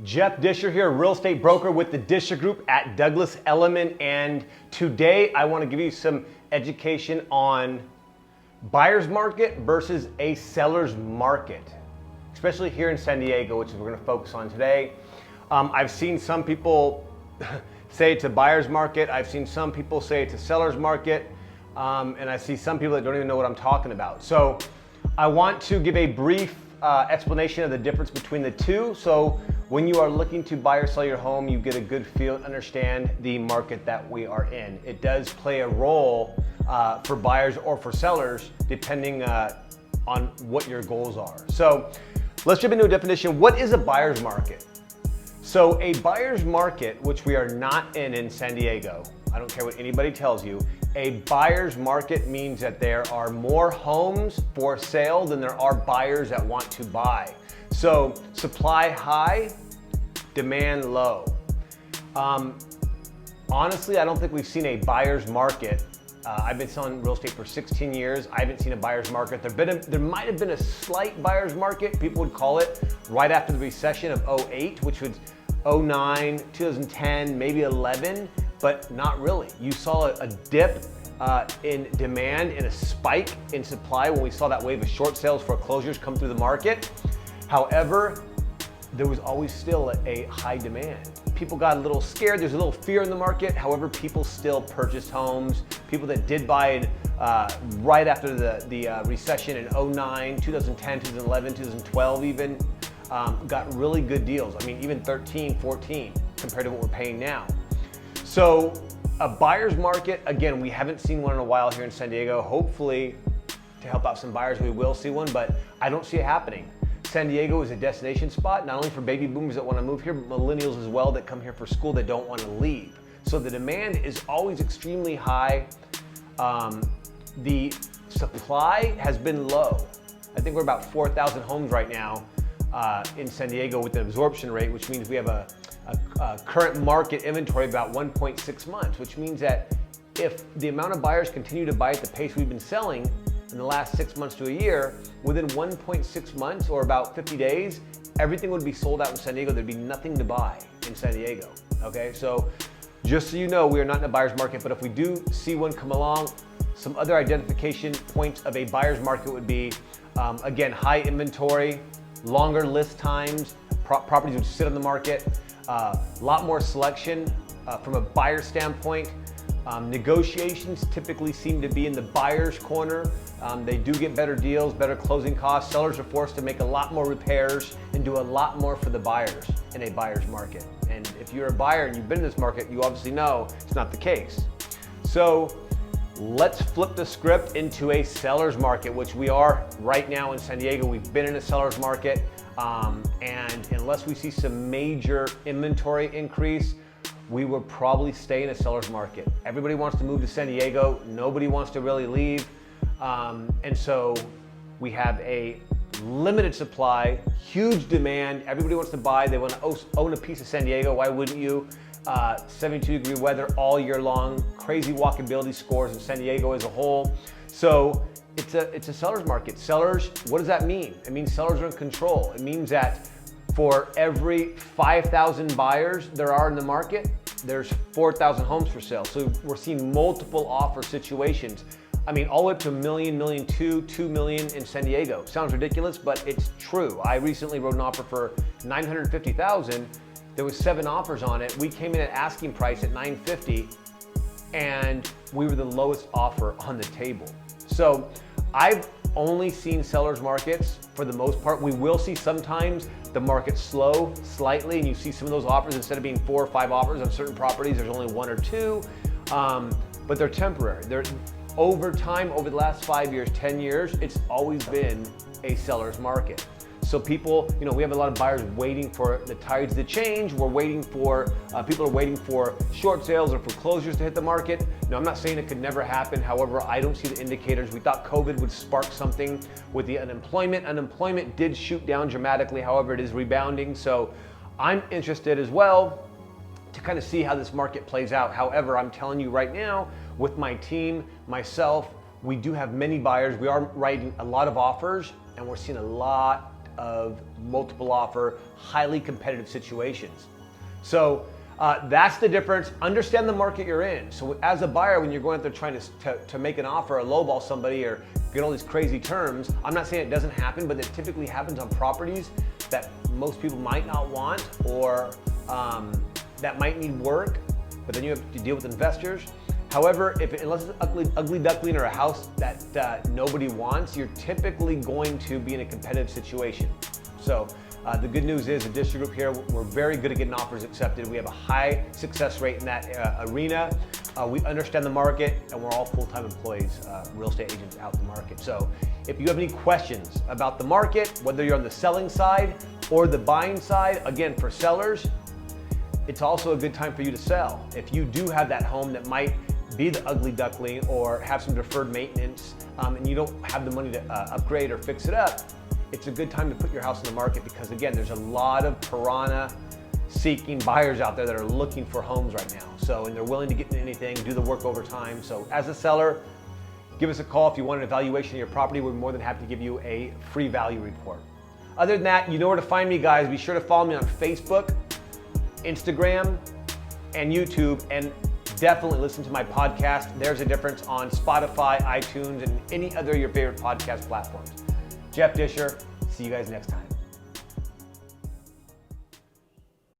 Jeff Discher here, real estate broker with the Discher Group at Douglas Elliman, and today I want to give you some education on buyer's market versus a seller's market, especially here in San Diego, which is we're going to focus on today. I've seen some people say it's a buyer's market. I've seen some people say it's a seller's market, and I see some people that don't even know what I'm talking about. So I want to give a brief explanation of the difference between the two. So when you are looking to buy or sell your home, you get a good feel and understand the market that we are in. It does play a role for buyers or for sellers, depending on what your goals are. So let's jump into a definition. What is a buyer's market? So a buyer's market, which we are not in San Diego, I don't care what anybody tells you, a buyer's market means that there are more homes for sale than there are buyers that want to buy. So supply high, demand low. Honestly, I don't think we've seen a buyer's market. I've been selling real estate for 16 years. I haven't seen a buyer's market. There might have been a slight buyer's market, people would call it, right after the recession of 08, which was 09, 2010, maybe 11, but not really. You saw a dip in demand and a spike in supply when we saw that wave of short sales, foreclosures come through the market. However, there was always still a high demand. People got a little scared. There's a little fear in the market. However, people still purchased homes. People that did buy right after the recession in 09, 2010, 2011, 2012 even, got really good deals. I mean, even 13, 14 compared to what we're paying now. So a buyer's market, again, we haven't seen one in a while here in San Diego. Hopefully, to help out some buyers, we will see one, but I don't see it happening. San Diego is a destination spot, not only for baby boomers that want to move here, but millennials as well that come here for school that don't want to leave. So the demand is always extremely high. The supply has been low. I think we're about 4,000 homes right now in San Diego with an absorption rate, which means we have a current market inventory of about 1.6 months, which means that if the amount of buyers continue to buy at the pace we've been selling in the last 6 months to a year, within 1.6 months or about 50 days, everything would be sold out in San Diego. There'd be nothing to buy in San Diego, okay? So just so you know, we are not in a buyer's market, but if we do see one come along, some other identification points of a buyer's market would be, again, high inventory, longer list times, properties would sit on the market, a lot more selection from a buyer standpoint. Negotiations typically seem to be in the buyer's corner. They do get better deals, better closing costs. Sellers are forced to make a lot more repairs and do a lot more for the buyers in a buyer's market. And if you're a buyer and you've been in this market, you obviously know it's not the case. So let's flip the script into a seller's market, which we are right now in San Diego. We've been in a seller's market, and unless we see some major inventory increase, we will probably stay in a seller's market. Everybody wants to move to San Diego. Nobody wants to really leave. And so we have a limited supply, huge demand. Everybody wants to buy. They want to own a piece of San Diego. Why wouldn't you? 72-degree weather all year long, crazy walkability scores in San Diego as a whole. So it's a seller's market. Sellers, what does that mean? It means sellers are in control. It means that for every 5,000 buyers there are in the market, there's 4,000 homes for sale. So we're seeing multiple offer situations. I mean, all the way up to $1 million, $1.2 million, $2 million in San Diego. Sounds ridiculous, but it's true. I recently wrote an offer for $950,000. There was 7 offers on it. We came in at asking price at $950, and we were the lowest offer on the table. So I've only seen sellers markets for the most part. We will see sometimes the market slow slightly, and you see some of those offers, instead of being 4 or 5 offers on certain properties, there's only 1 or 2, but they're temporary. Over time, over the last 5 years, 10 years, it's always been a seller's market. So people, we have a lot of buyers waiting for the tides to change. We're waiting for, people are waiting for short sales or foreclosures to hit the market. Now, I'm not saying it could never happen. However, I don't see the indicators. We thought COVID would spark something with the unemployment. Unemployment did shoot down dramatically. However, it is rebounding. So I'm interested as well to kind of see how this market plays out. However, I'm telling you right now, with my team, myself, we do have many buyers. We are writing a lot of offers, and we're seeing a lot of multiple offer, highly competitive situations. So that's the difference. Understand the market you're in. So as a buyer, when you're going out there trying to make an offer or lowball somebody or get all these crazy terms, I'm not saying it doesn't happen, but it typically happens on properties that most people might not want, or that might need work, but then you have to deal with investors. However, unless it's ugly duckling or a house that nobody wants, you're typically going to be in a competitive situation. So the good news is the Discher Group here, we're very good at getting offers accepted. We have a high success rate in that arena. We understand the market, and we're all full-time employees, real estate agents out in the market. So if you have any questions about the market, whether you're on the selling side or the buying side, again, for sellers, it's also a good time for you to sell. If you do have that home that might be the ugly duckling or have some deferred maintenance, and you don't have the money to upgrade or fix it up, it's a good time to put your house in the market, because again, there's a lot of piranha seeking buyers out there that are looking for homes right now. So, and they're willing to get into anything, do the work over time. So as a seller, give us a call if you want an evaluation of your property. We're more than happy to give you a free value report. Other than that, you know where to find me, guys. Be sure to follow me on Facebook, Instagram, and YouTube, and definitely listen to my podcast, There's a Difference, on Spotify, iTunes, and any other of your favorite podcast platforms. Jeff Discher, see you guys next time.